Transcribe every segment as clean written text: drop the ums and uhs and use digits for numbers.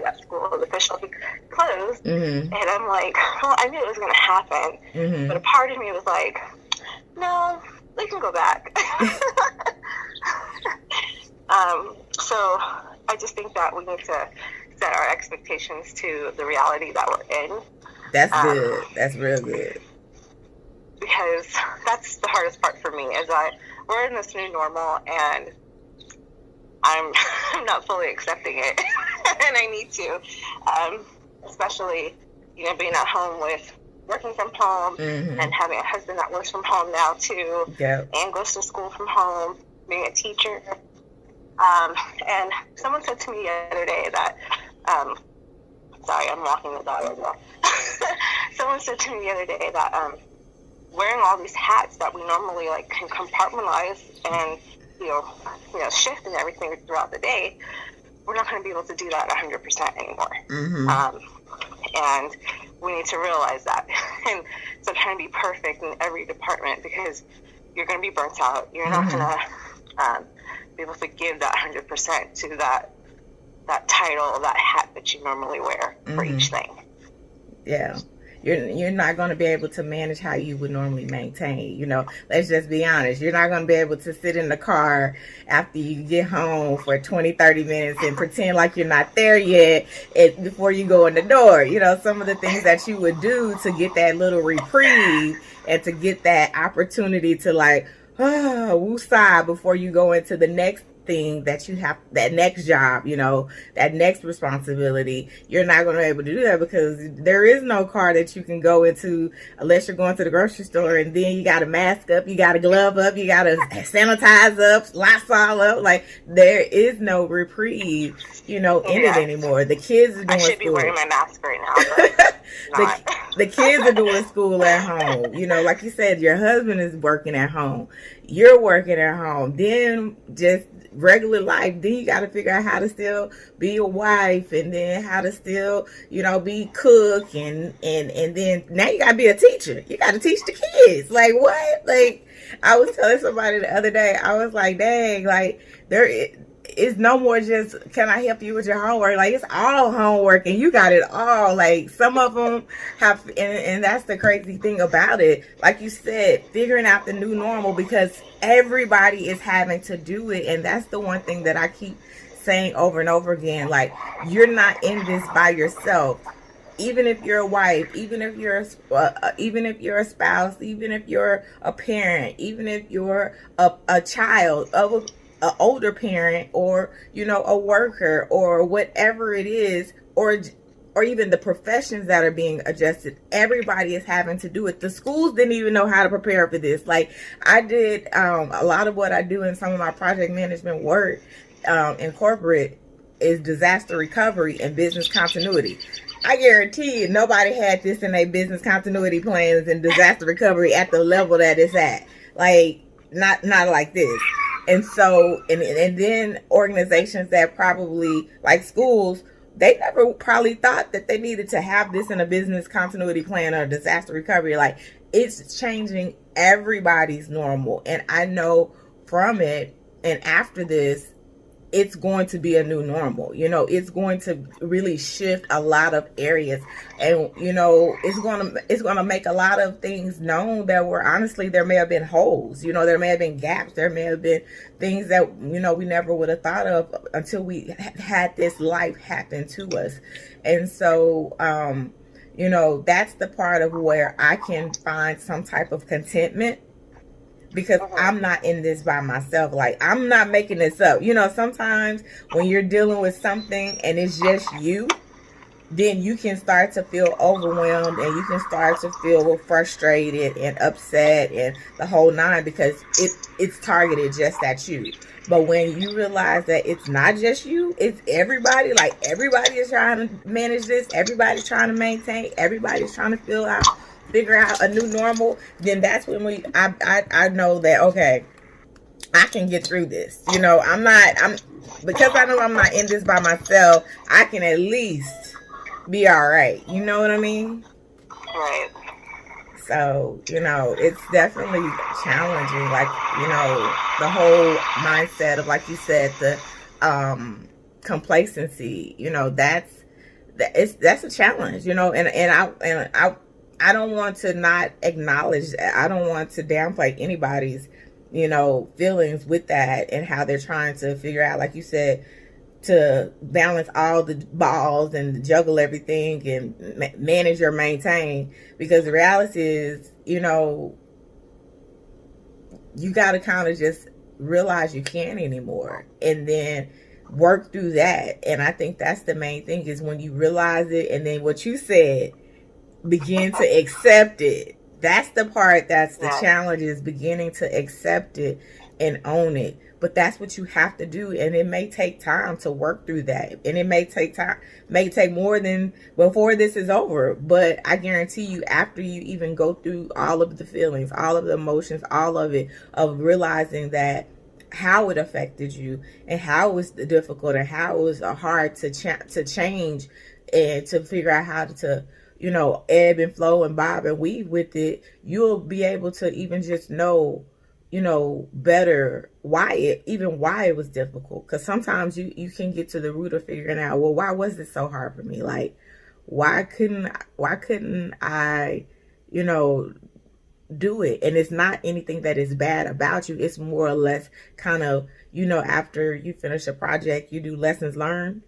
that school is officially closed. And I'm like, well, I knew it was going to happen. But a part of me was like, no, we can go back. So I just think that we need to set our expectations to the reality that we're in. That's good. That's real good. Because that's the hardest part for me, is we're in this new normal, and I'm not fully accepting it, and I need to, especially, being at home with working from home and having a husband that works from home now too, and goes to school from home, being a teacher. And someone said to me the other day that, sorry, I'm walking the dog as well. Someone said to me the other day that wearing all these hats that we normally can compartmentalize and shift and everything throughout the day, we're not going to be able to do that 100% anymore. And we need to realize that. And so trying to be perfect in every department, because you're going to be burnt out. You're not going to be able to give that 100% to that title, that hat that you normally wear for each thing. Yeah. You're not going to be able to manage how you would normally maintain. Let's just be honest. You're not going to be able to sit in the car after you get home for 20, 30 minutes and pretend like you're not there yet before you go in the door. Some of the things that you would do to get that little reprieve and to get that opportunity to woosah before you go into the next thing that you have, that next job, that next responsibility. You're not going to be able to do that because there is no car that you can go into unless you're going to the grocery store, and then you got to mask up, you got to glove up, you got to sanitize up, Lysol up. There is no reprieve, in it anymore. The kids are doing I should school. Be wearing my mask right now, but the kids are doing school at home. Like you said, your husband is working at home. You're working at home. Then just regular life. Then you got to figure out how to still be a wife, and then how to still, be cook, and then now you got to be a teacher. You got to teach the kids. What? I was telling somebody the other day, I was like, dang, there is no more just, can I help you with your homework? It's all homework, and you got it all. Some of them have, and that's the crazy thing about it. Like you said, figuring out the new normal, because everybody is having to do it. And that's the one thing that I keep saying over and over again. You're not in this by yourself. Even if you're a wife, even if you're a spouse, even if you're a parent, even if you're a child of an older parent, or a worker, or whatever it is, or even the professions that are being adjusted, everybody is having to do it. The schools didn't even know how to prepare for this. I did a lot of what I do in some of my project management work in corporate is disaster recovery and business continuity. I guarantee you nobody had this in their business continuity plans and disaster recovery at the level that it's at. Not like this. And so, and then organizations that probably, like schools, they never probably thought that they needed to have this in a business continuity plan or disaster recovery. It's changing everybody's normal. And I know from it, and after this, it's going to be a new normal. It's going to really shift a lot of areas, and it's going to make a lot of things known that were, honestly, there may have been holes. There may have been gaps. There may have been things that we never would have thought of until we had this life happen to us. And so that's the part of where I can find some type of contentment, because I'm not in this by myself. I'm not making this up. Sometimes when you're dealing with something and it's just you, then you can start to feel overwhelmed, and you can start to feel frustrated and upset and the whole nine, because it's targeted just at you. But when you realize that it's not just you, it's everybody. Everybody is trying to manage this. Everybody's trying to maintain. Everybody's trying to figure out a new normal. Then that's when I know that, okay, I can get through this. Because I know I'm not in this by myself, I can at least be all right. You know what I mean? Right. So, it's definitely challenging. The whole mindset of, like you said, the complacency, that's a challenge, you know, and I don't want to not acknowledge that. I don't want to downplay anybody's, you know, feelings with that and how they're trying to figure out, like you said, to balance all the balls and juggle everything and manage or maintain. Because the reality is, you know, you got to kind of just realize you can't anymore and then work through that. And I think that's the main thing, is when you realize it, and then what you said, begin to accept it. That's the part that's the challenge, is beginning to accept it and own it. But that's what you have to do, and it may take time to work through that, and it may take time, may take more than before this is over. But I guarantee you, after you even go through all of the feelings, all of the emotions, all of it, of realizing that how it affected you and how it was difficult and how it was hard to change and to figure out how to, you know, ebb and flow and bob and weave with it, you'll be able to even just know, you know, better why it was difficult. Because sometimes you can get to the root of figuring out, well, why was it so hard for me? Like, why couldn't I, you know, do it? And it's not anything that is bad about you. It's more or less kind of, you know, after you finish a project, you do lessons learned.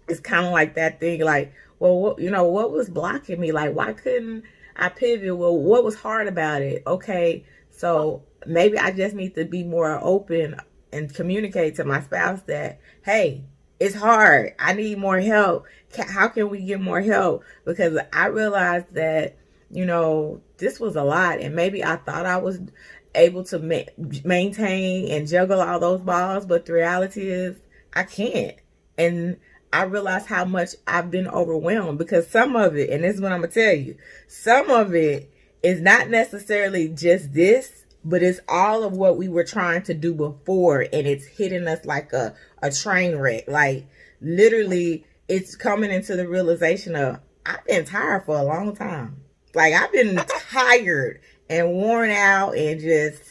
It's kind of like that thing, like, well, what, you know, what was blocking me? Like, why couldn't I pivot? Well, what was hard about it? Okay, so maybe I just need to be more open and communicate to my spouse that, hey, it's hard. I need more help. How can we get more help? Because I realized that, you know, this was a lot, and maybe I thought I was able to maintain and juggle all those balls, but the reality is I can't. And I realized how much I've been overwhelmed, because some of it, and this is what I'm going to tell you, some of it is not necessarily just this, but it's all of what we were trying to do before, and it's hitting us like a train wreck. Like, literally, it's coming into the realization of, I've been tired for a long time. Like, I've been tired and worn out and just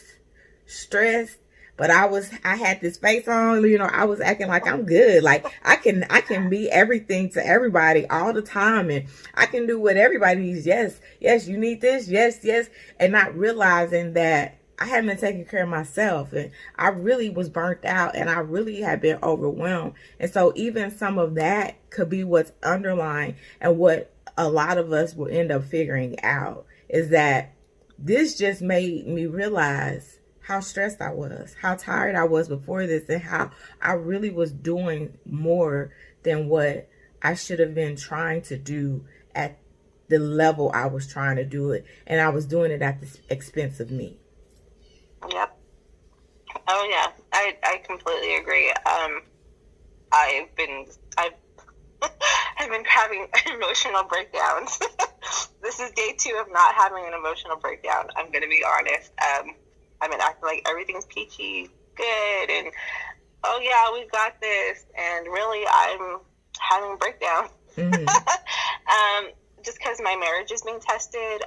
stressed. But I had this face on, you know, I was acting like I'm good. Like, I can be everything to everybody all the time, and I can do what everybody needs. Yes, you need this. Yes. And not realizing that I haven't been taking care of myself, and I really was burnt out, and I really had been overwhelmed. And so even some of that could be what's underlying, and what a lot of us will end up figuring out is that this just made me realize how stressed I was, how tired I was before this, and how I really was doing more than what I should have been trying to do at the level I was trying to do it. And I was doing it at the expense of me. Yep. Oh yeah, I completely agree. I've been having emotional breakdowns. This is day 2 of not having an emotional breakdown. I'm going to be honest. I've been acting like everything's peachy good, and oh yeah, we've got this, and really I'm having a breakdown. Mm-hmm. Just because my marriage is being tested,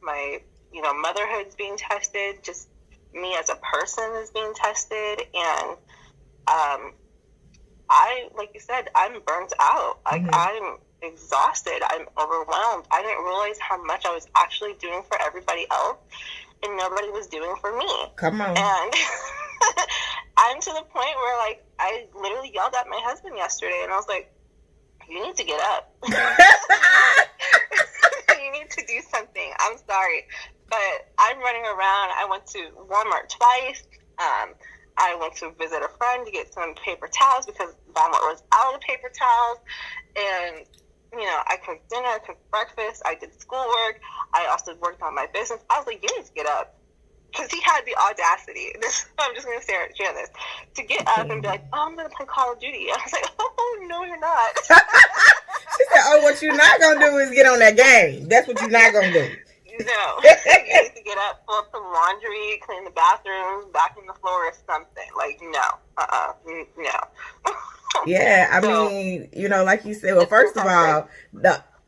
my, you know, motherhood's being tested, just me as a person is being tested, and I, like you said, I'm burnt out. Like, mm-hmm. I'm exhausted. I'm overwhelmed. I didn't realize how much I was actually doing for everybody else, and nobody was doing for me. Come on. And I'm to the point where, like, I literally yelled at my husband yesterday, and I was like, you need to get up. You need to do something. I'm sorry, but I'm running around. I went to Walmart twice. I went to visit a friend to get some paper towels because Walmart was out of paper towels. And, you know, I cooked dinner, I cooked breakfast, I did schoolwork. I also worked on my business. I was like, you need to get up. Because he had the audacity, I'm just going to share this, to get up and be like, oh, I'm going to play Call of Duty. I was like, oh, no, you're not. She said, oh, what you're not going to do is get on that game. That's what you're not going to do. No. You need to get up, pull up some laundry, clean the bathrooms, vacuum the floor or something. Like, no. No. Yeah, I mean, you know, like you said, well, first of all,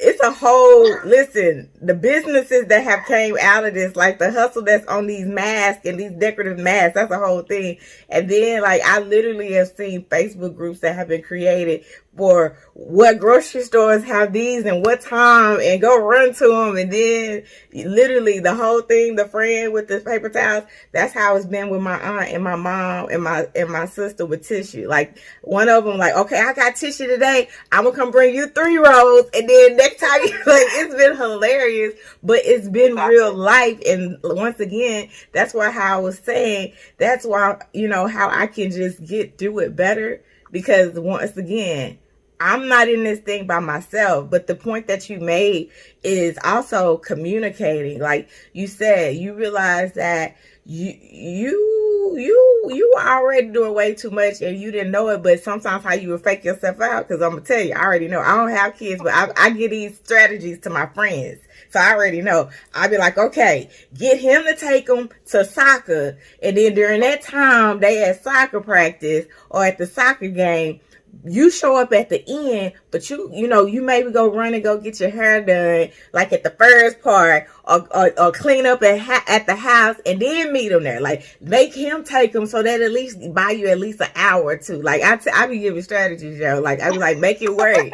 it's a whole, listen, the businesses that have came out of this, like the hustle that's on these masks and these decorative masks, that's a whole thing. And then, like, I literally have seen Facebook groups that have been created for what grocery stores have these and what time, and go run to them. And then literally the whole thing, the friend with the paper towels, that's how it's been with my aunt and my mom and my sister with tissue. Like, one of them, like, okay, I got tissue today, I'm gonna come bring you 3 rolls, and then next time you, like, it's been hilarious, but it's been real life. And once again, that's why, how I was saying, that's why, how I can just get through it better, because once again, I'm not in this thing by myself. But the point that you made is also communicating. Like you said, you realize that you were already doing way too much and you didn't know it. But sometimes how you would fake yourself out, because I'm gonna tell you, I already know. I don't have kids, but I give these strategies to my friends, so I already know. I'll be like, okay, get him to take them to soccer, and then during that time they at soccer practice or at the soccer game, you show up at the end, but you maybe go run and go get your hair done, like at the first part, or clean up at the house, and then meet him there. Like, make him take them, so that at least buy you at least an hour or two. Like, I be giving strategies, yo. Like, I be like, make it work.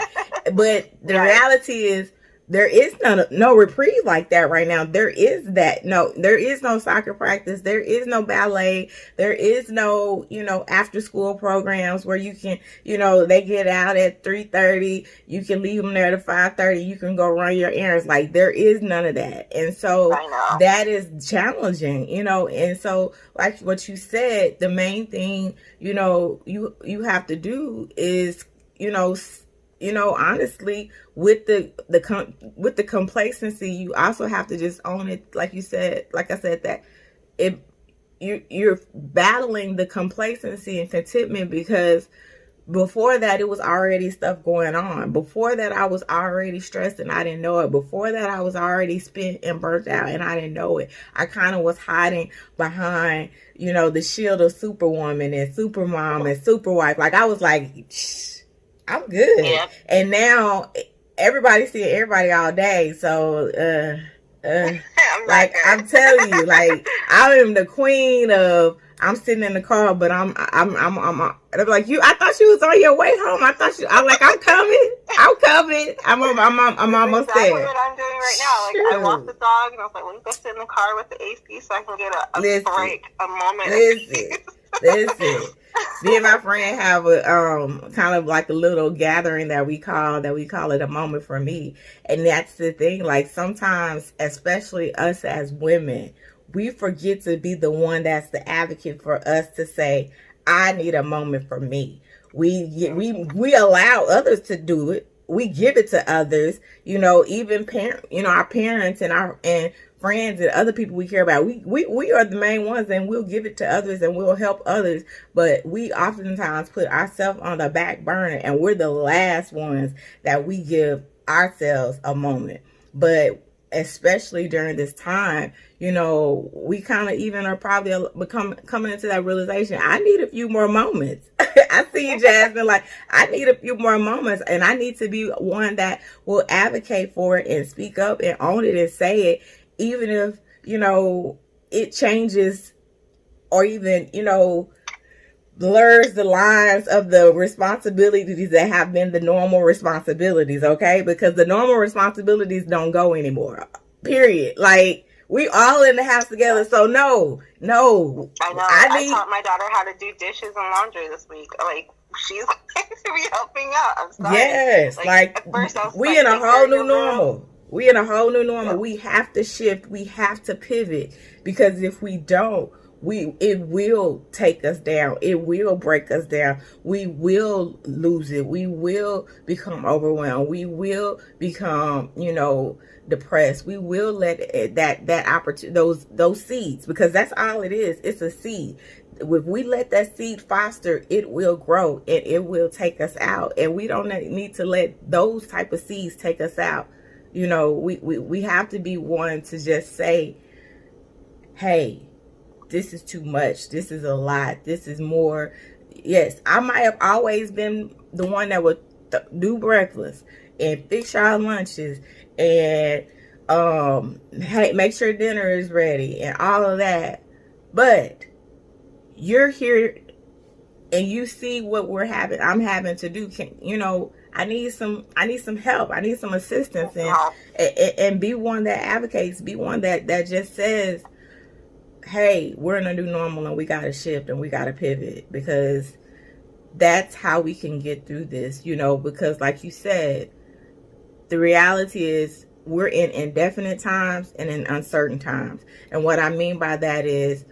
But the reality is, there is no reprieve like that right now. There is no soccer practice. There is no ballet. There is no, after school programs where you can, they get out at 3:30. You can leave them there to 5:30. You can go run your errands. Like, there is none of that. And so that is challenging, and so, like what you said, the main thing, you have to do is, honestly, with the complacency, you also have to just own it. Like you said, like I said, that you're battling the complacency and contentment, because before that, it was already stuff going on. Before that, I was already stressed and I didn't know it. Before that, I was already spent and burnt out and I didn't know it. I kind of was hiding behind, the shield of Superwoman and Supermom and Superwife. Like, I was like, I'm good. Yeah. And now everybody's seeing everybody all day. So, like, I'm telling you, like, I am the queen of, I'm sitting in the car, but I'm like, I thought you was on your way home. I'm like, I'm coming. I'm almost exactly there. What I'm doing right now. Like, I walked the dog and I was like, let me go sit in the car with the AC so I can get a break, a moment. Listen. Me and my friend have a kind of like a little gathering that we call it a moment for me. And that's the thing, like, sometimes, especially us as women, we forget to be the one that's the advocate for us to say, I need a moment for me. We allow others to do it. We give it to others, even our parents and friends and other people we care about. We are the main ones, and we'll give it to others and we'll help others. But we oftentimes put ourselves on the back burner, and we're the last ones that we give ourselves a moment. But especially during this time, we kind of even are probably coming into that realization. I need a few more moments. I see you, Jasmine. Like, I need a few more moments, and I need to be one that will advocate for it and speak up and own it and say it, even if, it changes or even, blurs the lines of the responsibilities that have been the normal responsibilities, okay? Because the normal responsibilities don't go anymore, period. Like, we all in the house together, so no. I know. I taught my daughter how to do dishes and laundry this week. Like, she's going to be helping out. I'm sorry. Yes, like at first I was we in a whole new normal. We in a whole new normal. Yeah. We have to shift. We have to pivot, because if we don't, it will take us down. It will break us down. We will lose it. We will become overwhelmed. We will become, depressed. We will let that opportunity, those seeds, because that's all it is. It's a seed. If we let that seed foster, it will grow and it will take us out. And we don't need to let those type of seeds take us out. We have to be one to just say, hey, this is too much. This is a lot. This is more. Yes, I might have always been the one that would do breakfast and fix our lunches and hey, make sure dinner is ready and all of that. But you're here and you see what I'm having to do, I need some help. I need some assistance, and be one that advocates, be one that just says, hey, we're in a new normal and we got to shift and we got to pivot, because that's how we can get through this, because like you said, the reality is we're in indefinite times and in uncertain times. And what I mean by that is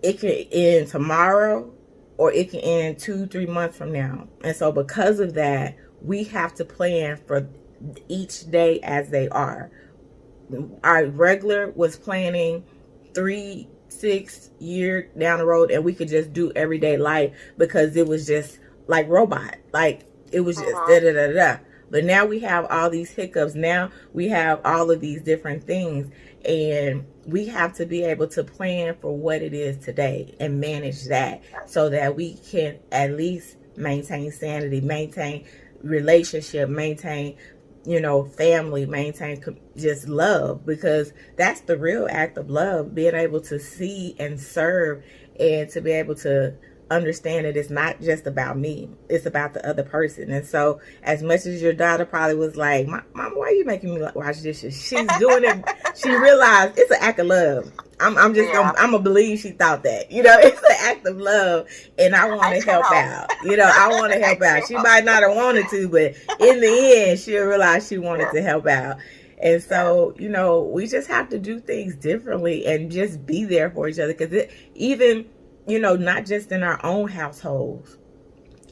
it can end tomorrow or it can end 2-3 months from now. And so because of that, we have to plan for each day as they are. Our regular was planning 3-6 years down the road, and we could just do everyday life because it was just like robot. Like it was just da da da da. But now we have all these hiccups. Now we have all of these different things, and we have to be able to plan for what it is today and manage that so that we can at least maintain sanity, maintain relationship, maintain, family, maintain just love, because that's the real act of love, being able to see and serve and to be able to understand that it's not just about me, it's about the other person. And so as much as your daughter probably was like, Mom, why are you making me wash dishes? She's doing it. She realized it's an act of love. I'm gonna believe she thought that, it's an act of love, and I want to help out. I want to help out. She might not have wanted to, but in the end, she'll realize she wanted to help out. And so, we just have to do things differently and just be there for each other, because even not just in our own households,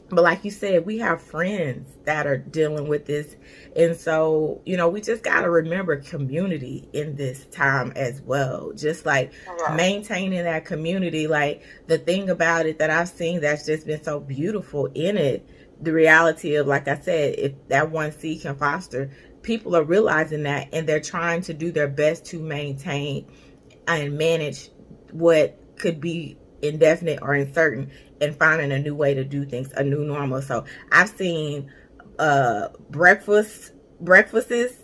but like you said, we have friends that are dealing with this. And so, we just got to remember community in this time as well. Just like maintaining that community. Like the thing about it that I've seen that's just been so beautiful in it, the reality of, like I said, if that one seed can foster, people are realizing that, and they're trying to do their best to maintain and manage what could be indefinite or uncertain, and finding a new way to do things, a new normal. So I've seen breakfasts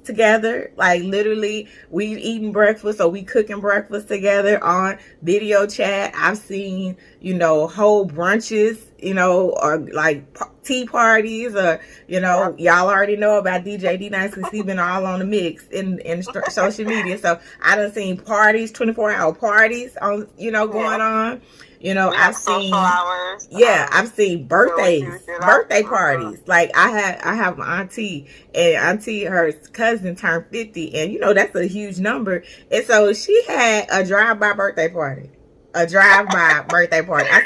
together, like literally we eating breakfast or we cooking breakfast together on video chat. I've seen whole brunches, or like tea parties, or y'all already know about DJ D-Nice because he's been all on the mix in social media. So I done seen parties, 24-hour parties on going on. I've seen hours. I've seen birthday parties. Like I have my auntie, and her cousin turned 50, and that's a huge number. And so she had a drive-by birthday party. I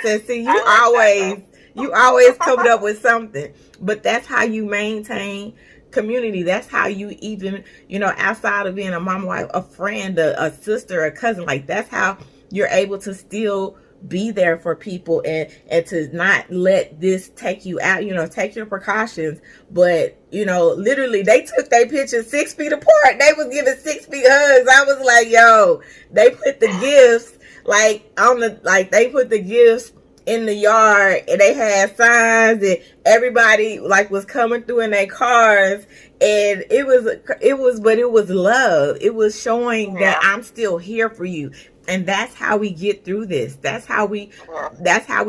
said, see, you always coming up with something. But that's how you maintain community. That's how you even, outside of being a mom, wife, a friend, a sister, a cousin, like that's how you're able to still be there for people and to not let this take you out, take your precautions. But, literally they took their pictures 6 feet apart. They was giving 6 feet hugs. I was like, yo, they put the gifts they put the gifts in the yard, and they had signs, and everybody was coming through in their cars, and it was love. It was showing that I'm still here for you. And that's how we get through this. That's how we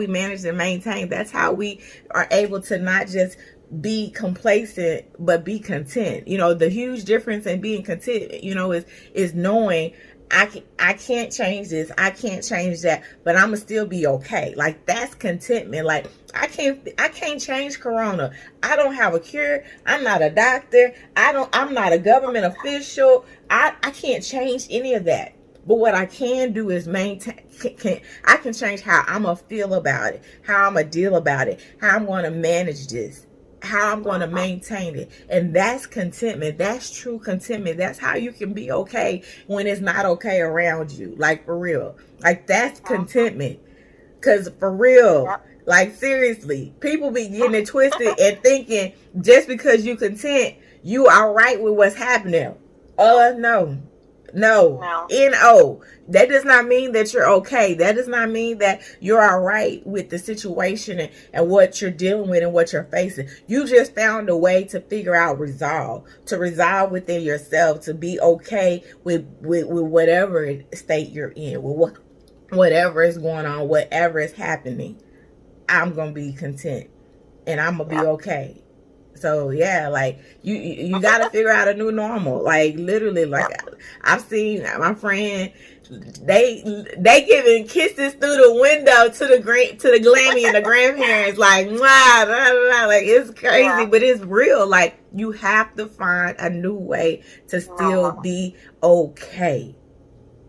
manage and maintain. That's how we are able to not just be complacent, but be content. The huge difference in being content, is knowing I can't change this. I can't change that, but I'm gonna still be okay. Like that's contentment. Like I can't change Corona. I don't have a cure. I'm not a doctor. I'm not a government official. I can't change any of that. But what I can do is maintain. I can change how I'm gonna feel about it, how I'm gonna deal about it, how I'm gonna manage this, how I'm gonna maintain it, and that's contentment. That's true contentment. That's how you can be okay when it's not okay around you. Like for real, like that's contentment. Cause for real, like seriously, people be getting it twisted and thinking just because you content, you are right with what's happening. No. N-O. That does not mean that you're okay. That does not mean that you're all right with the situation and what you're dealing with and what you're facing. You just found a way to figure out to resolve within yourself, to be okay with whatever state you're in, with whatever is going on, whatever is happening. I'm gonna be content and I'm gonna be Yeah. okay. So yeah, like you got to figure out a new normal. Like literally, like I've seen my friend, they giving kisses through the window to the glammy and the grandparents, like mwah, blah, blah, blah. Like it's crazy, Yeah. but it's real. Like you have to find a new way to still be okay.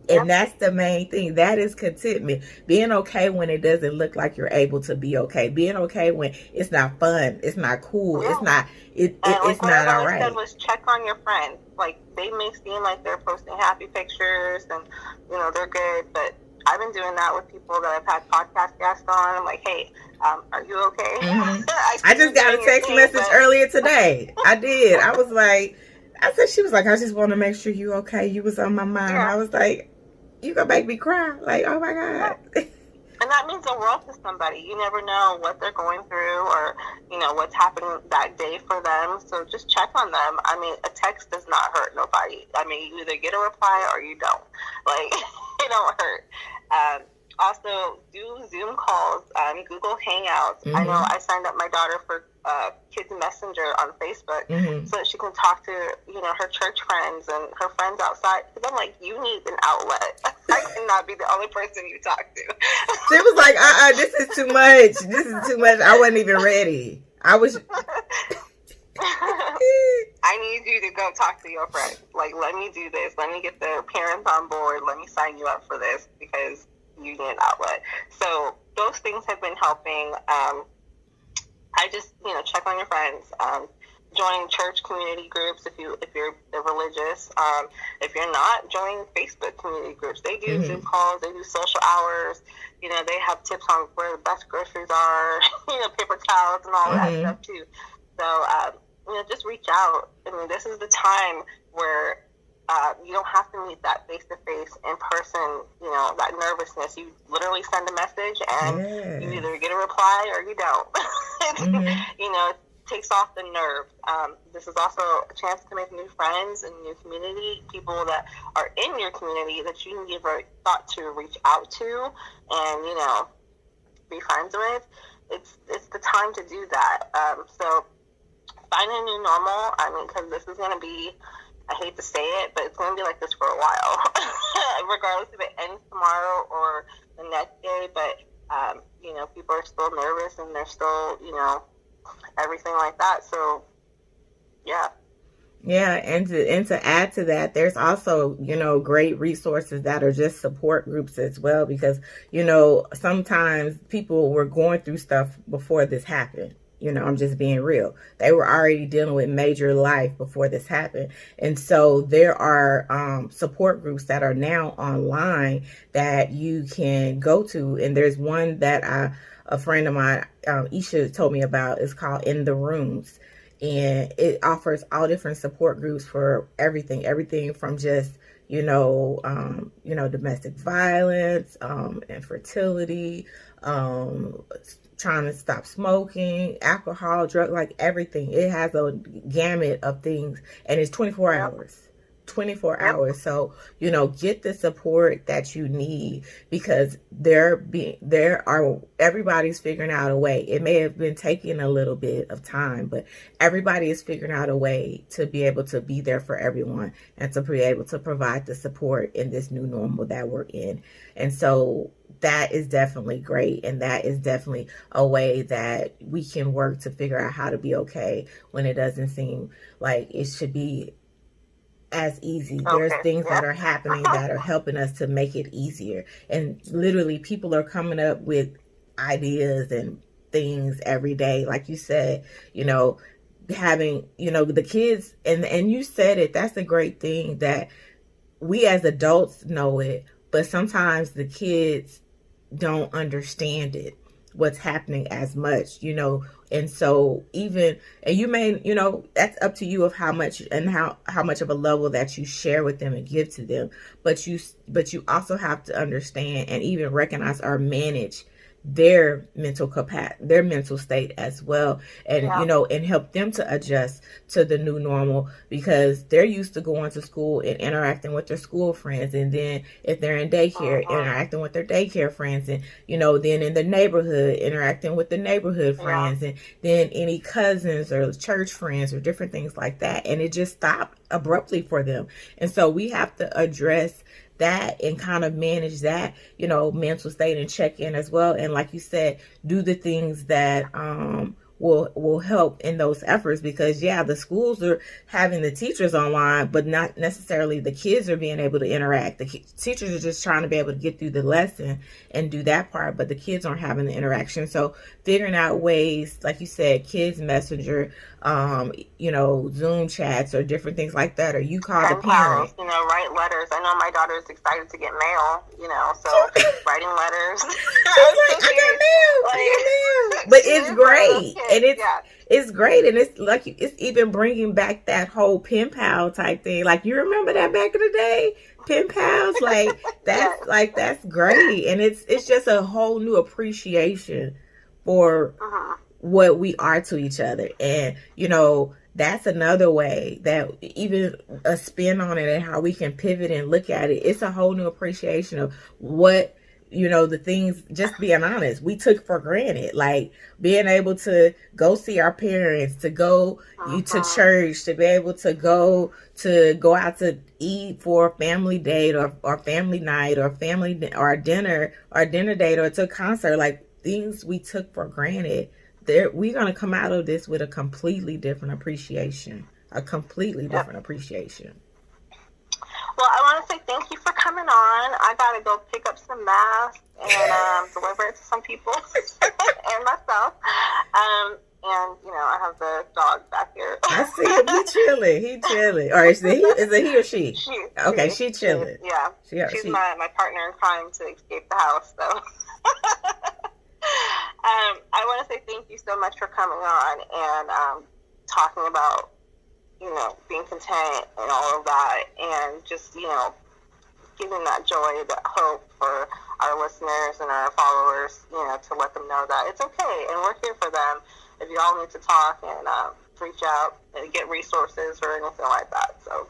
And that's the main thing. That is contentment. Being okay when it doesn't look like you're able to be okay. Being okay when it's not fun. It's not cool. It's not. It's like not all what I right. said was check on your friends. Like they may seem like they're posting happy pictures and they're good, but I've been doing that with people that I've had podcast guests on. I'm like, hey, are you okay? Mm-hmm. I just got a text message earlier today. I did. I was like, she was like, I just want to make sure you okay. You was on my mind. Yeah. I was like, you gonna make me cry. Like, oh my God. And that means the world to somebody. You never know what they're going through or, what's happening that day for them. So just check on them. I mean, a text does not hurt nobody. I mean, you either get a reply or you don't. Like, it don't hurt. Also, do Zoom calls, Google Hangouts. Mm-hmm. I know I signed up my daughter for Kids Messenger on Facebook so that she can talk to, her church friends and her friends outside. Because I'm like, you need an outlet. I cannot be the only person you talk to. She was like, this is too much. This is too much. I wasn't even ready. I was... I need you to go talk to your friends. Like, let me do this. Let me get their parents on board. Let me sign you up for this because you need an outlet. So those things have been helping. I just, check on your friends. Join church community groups if you're religious. If you're not, join Facebook community groups. They do Zoom calls. They do social hours. They have tips on where the best groceries are. Paper towels and all that stuff too. So just reach out. I mean, this is the time where you don't have to meet that face-to-face, in-person, that nervousness. You literally send a message and you either get a reply or you don't. It takes off the nerves. This is also a chance to make new friends and new community, people that are in your community that you never thought to reach out to and, be friends with. It's the time to do that. So find a new normal. I mean, because this is going to be, I hate to say it, but it's going to be like this for a while, regardless if it ends tomorrow or the next day. But, people are still nervous and they're still, everything like that. So, yeah. Yeah, and to add to that, there's also, great resources that are just support groups as well, because, sometimes people were going through stuff before this happened. I'm just being real. They were already dealing with major life before this happened. And so there are support groups that are now online that you can go to. And there's one that a friend of mine, Isha, told me about. It's called In the Rooms. And it offers all different support groups for everything from just, domestic violence, infertility, trying to stop smoking, alcohol, drug, like everything. It has a gamut of things, and it's 24 hours. 24 hours. So, get the support that you need, because everybody's figuring out a way. It may have been taking a little bit of time, but everybody is figuring out a way to be able to be there for everyone and to be able to provide the support in this new normal that we're in. And so that is definitely great. And that is definitely a way that we can work to figure out how to be okay when it doesn't seem like it should be as easy. There's things that are happening that are helping us to make it easier. And literally people are coming up with ideas and things every day. Like you said, having, the kids, and you said it, that's a great thing that we as adults know it, but sometimes the kids don't understand it, what's happening as much, and so and you may, that's up to you of how much and how much of a level that you share with them and give to them, but you also have to understand and even recognize or manage their their mental state as well, and and help them to adjust to the new normal, because they're used to going to school and interacting with their school friends, and then if they're in daycare, interacting with their daycare friends, and then in the neighborhood, interacting with the neighborhood friends, and then any cousins or church friends or different things like that, and it just stopped abruptly for them. And so we have to address that and kind of manage that, mental state, and check in as well. And like you said, do the things that will help in those efforts, because the schools are having the teachers online, but not necessarily the kids are being able to interact. The teachers are just trying to be able to get through the lesson and do that part, but the kids aren't having the interaction. So figuring out ways, like you said, kids messenger, Zoom chats or different things like that, or you call the parent. Write letters. I know my daughter's excited to get mail, so writing letters. I got mail. But it's great. And it's great. And it's like, it's even bringing back that whole pen pal type thing. Like, you remember that back in the day? Pen pals? Like, that's great. And it's just a whole new appreciation for what we are to each other. And, that's another way that even a spin on it and how we can pivot and look at it. It's a whole new appreciation of what, the things, just being honest, we took for granted, like being able to go see our parents, to go to church, to be able to go out to eat for a family date or family night or dinner date, or to a concert, like things we took for granted. We're going to come out of this with a completely different appreciation. Well, I want to say thank you for coming on. I got to go pick up some masks and deliver it to some people and myself. And, I have the dog back here. I see him. He chilling. Or is it he or she? She chilling. She's my partner in crime to escape the house, so... I want to say thank you so much for coming on and talking about, being content and all of that, and just, giving that joy, that hope for our listeners and our followers, to let them know that it's okay and we're here for them if y'all need to talk and reach out and get resources or anything like that. So.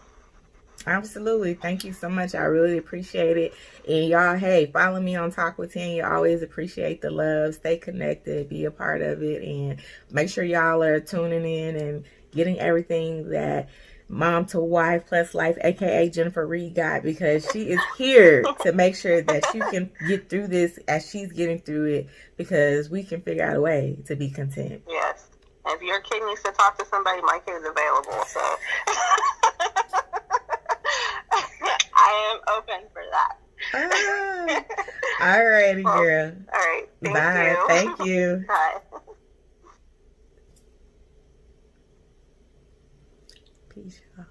Absolutely. Thank you so much. I really appreciate it. And y'all, hey, follow me on Talk with Tanya. Always appreciate the love. Stay connected. Be a part of it. And make sure y'all are tuning in and getting everything that Mom to Wife Plus Life, a.k.a. Jennifer Reed, got, because she is here to make sure that you can get through this as she's getting through it, because we can figure out a way to be content. Yes. If your kid needs to talk to somebody, my kid is available. So... I am open for that. All righty, girl. All right. Bye. Thank you. Bye. Peace, y'all.